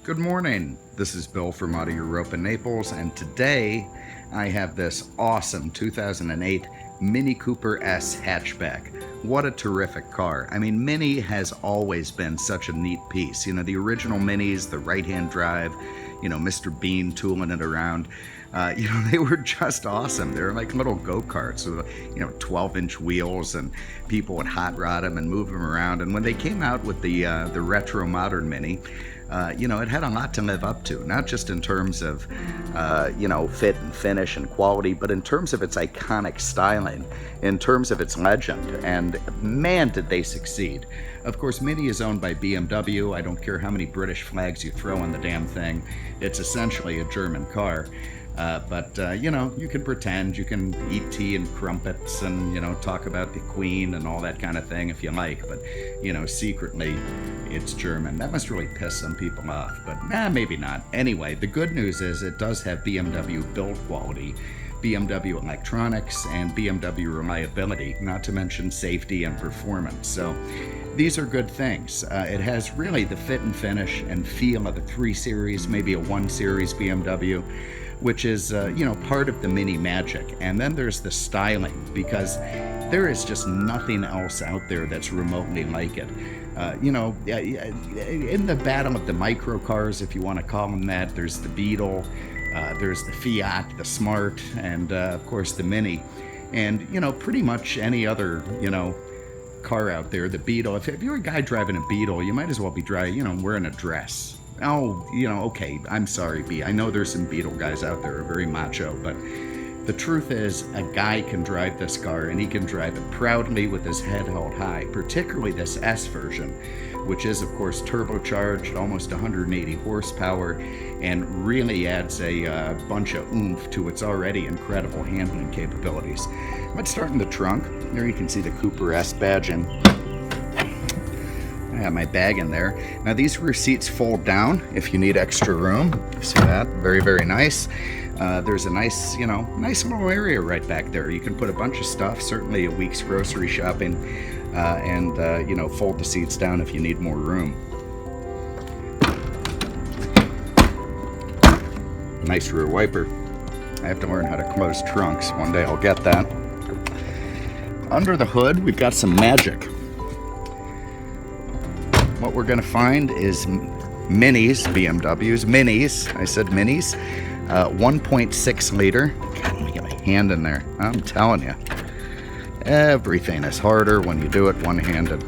Good morning. This is Bill from Auto Europa Naples, and today I have this awesome 2008 Mini Cooper S hatchback. What a terrific car. I mean, Mini has always been such a neat piece. You know, the original Minis, the right-hand drive, Mr. Bean tooling it around. They were just awesome. They were like little go-karts with, 12-inch wheels, and people would hot rod them and move them around. And when they came out with the retro modern Mini, it had a lot to live up to, not just in terms of, fit and finish and quality, but in terms of its iconic styling, in terms of its legend, and man, did they succeed. Of course, Mini is owned by BMW. I don't care how many British flags you throw on the damn thing. It's essentially a German car. You can pretend, you can eat tea and crumpets and, talk about the Queen and all that kind of thing if you like, but, secretly it's German. That must really piss some people off, but maybe not. Anyway, the good news is it does have BMW build quality, BMW electronics, and BMW reliability, not to mention safety and performance. So these are good things. It has really the fit and finish and feel of a 3 Series, maybe a 1 Series BMW, which is, part of the Mini magic. And then there's the styling, because there is just nothing else out there that's remotely like it. In the battle of the micro cars, if you want to call them that, there's the Beetle, there's the Fiat, the Smart, and of course the Mini. And, pretty much any other, car out there, the Beetle. If you're a guy driving a Beetle, you might as well be driving, wearing a dress. Oh, okay, I'm sorry, B. I know there's some Beetle guys out there who are very macho, but the truth is a guy can drive this car, and he can drive it proudly with his head held high, particularly this S version, which is, of course, turbocharged, almost 180 horsepower, and really adds a bunch of oomph to its already incredible handling capabilities. Let's start in the trunk. There you can see the Cooper S badging. I have my bag in there. Now these rear seats fold down if you need extra room. See that? Very, very nice. There's a nice, nice little area right back there. You can put a bunch of stuff, certainly a week's grocery shopping, and fold the seats down if you need more room. Nice rear wiper. I have to learn how to close trunks. One day I'll get that. Under the hood, we've got some magic. What we're going to find is Minis, BMWs, Minis. I said Minis. 1.6 liter. God, let me get my hand in there. I'm telling you. Everything is harder when you do it one-handed.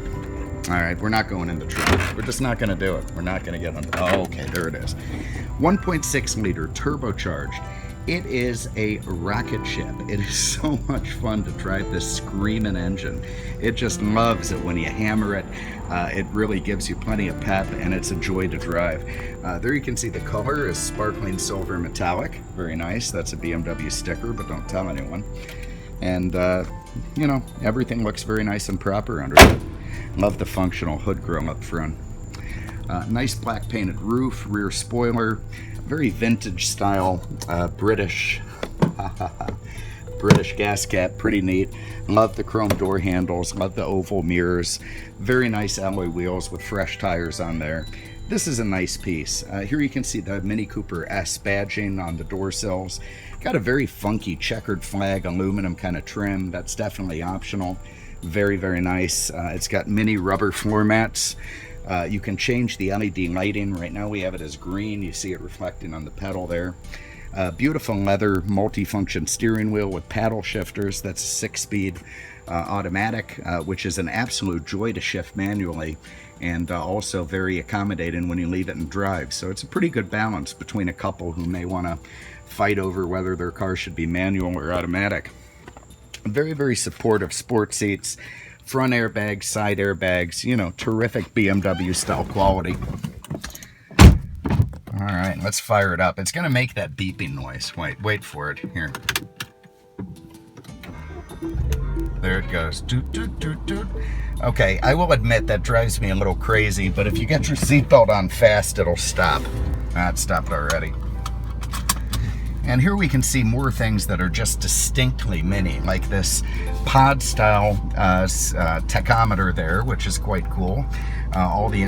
All right, we're not going in the trunk. We're just not going to do it. We're not going to get under. Oh, okay, there it is. 1.6 liter turbocharged. It is a rocket ship. It is so much fun to drive this screaming engine. It just loves it when you hammer it. It really gives you plenty of pep, and it's a joy to drive. There you can see the color is sparkling silver metallic. Very nice. That's a BMW sticker, but don't tell anyone. And, everything looks very nice and proper under it. Love the functional hood grill up front. Nice black painted roof, rear spoiler. Very vintage style, British gas cap, pretty neat. Love the chrome door handles, love the oval mirrors. Very nice alloy wheels with fresh tires on there. This is a nice piece. Here you can see the Mini Cooper S badging on the door sills. Got a very funky checkered flag, aluminum kind of trim. That's definitely optional. Very, very nice. It's got mini rubber floor mats. You can change the LED lighting. Right now we have it as green. You see it reflecting on the pedal there. Beautiful leather multifunction steering wheel with paddle shifters. That's a 6-speed automatic, which is an absolute joy to shift manually, and also very accommodating when you leave it in drive. So it's a pretty good balance between a couple who may want to fight over whether their car should be manual or automatic. Very, very supportive sport seats. Front airbags, side airbags, terrific BMW style quality. All right, let's fire it up. It's going to make that beeping noise. Wait for it. Here. There it goes. Doot, doot, doot, doot. Okay, I will admit that drives me a little crazy, but if you get your seatbelt on fast, it'll stop. It stopped already. And here we can see more things that are just distinctly Mini, like this pod style tachometer there, which is quite cool. All the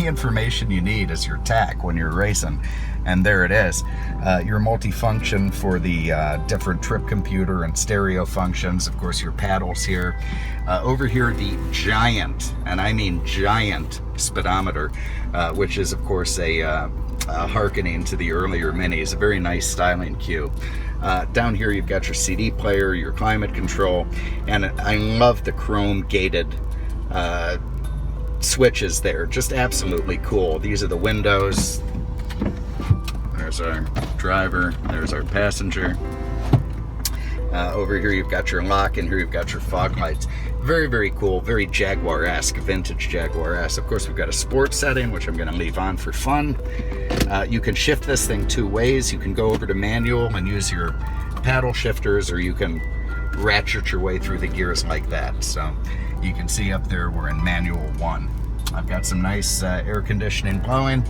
information you need is your tach when you're racing, and there it is. Your multifunction for the different trip computer and stereo functions. Of course, your paddles here. Over here, the giant, and I mean giant, speedometer, which is of course a hearkening to the earlier Minis. A very nice styling cue. Down here you've got your CD player, your climate control, and I love the chrome gated switches there. Just absolutely cool. These are the windows. There's our driver, there's our passenger. Over here you've got your lock, and here you've got your fog lights. Very, very cool, very Jaguar-esque, vintage Jaguar-esque. Of course, we've got a sports setting, which I'm going to leave on for fun. You can shift this thing two ways. You can go over to manual and use your paddle shifters, or you can ratchet your way through the gears like that. So you can see up there we're in manual 1. I've got some nice air conditioning blowing.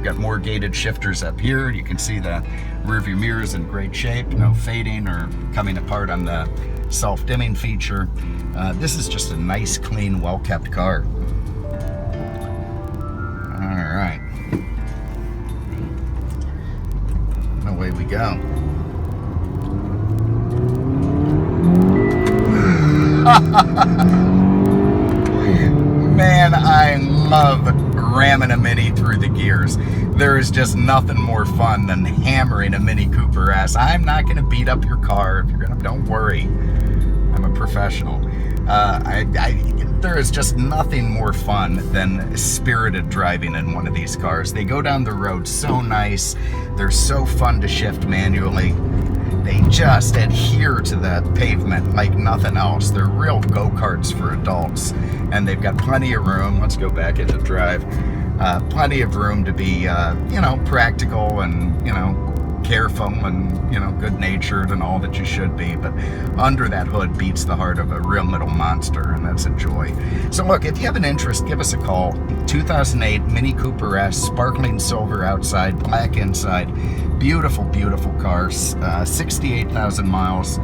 Got more gated shifters up here. You can see the rear view mirrors in great shape, no fading or coming apart on the self-dimming feature. This is just a nice, clean, well-kept car. All right. Away we go. Man, I love ramming a Mini through the gears. There is just nothing more fun than hammering a Mini Cooper S. I'm not going to beat up your car. If you're gonna, don't worry. I'm a professional. There is just nothing more fun than spirited driving in one of these cars. They go down the road so nice. They're so fun to shift manually. They just adhere to the pavement like nothing else. They're real go-karts for adults, and they've got plenty of room. Let's go back into drive. Plenty of room to be, practical and, careful and, good-natured and all that you should be. But under that hood beats the heart of a real little monster, and that's a joy. So look, if you have an interest, give us a call. 2008 Mini Cooper S, sparkling silver outside, black inside. Beautiful, beautiful cars. 68,000 miles.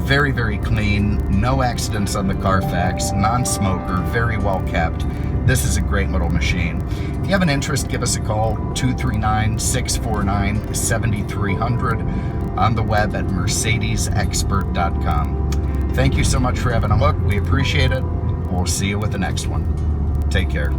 Very, very clean. No accidents on the Carfax. Non-smoker. Very well kept. This is a great little machine. If you have an interest, give us a call, 239-649-7300, on the web at mercedesexpert.com. Thank you so much for having a look. We appreciate it. We'll see you with the next one. Take care.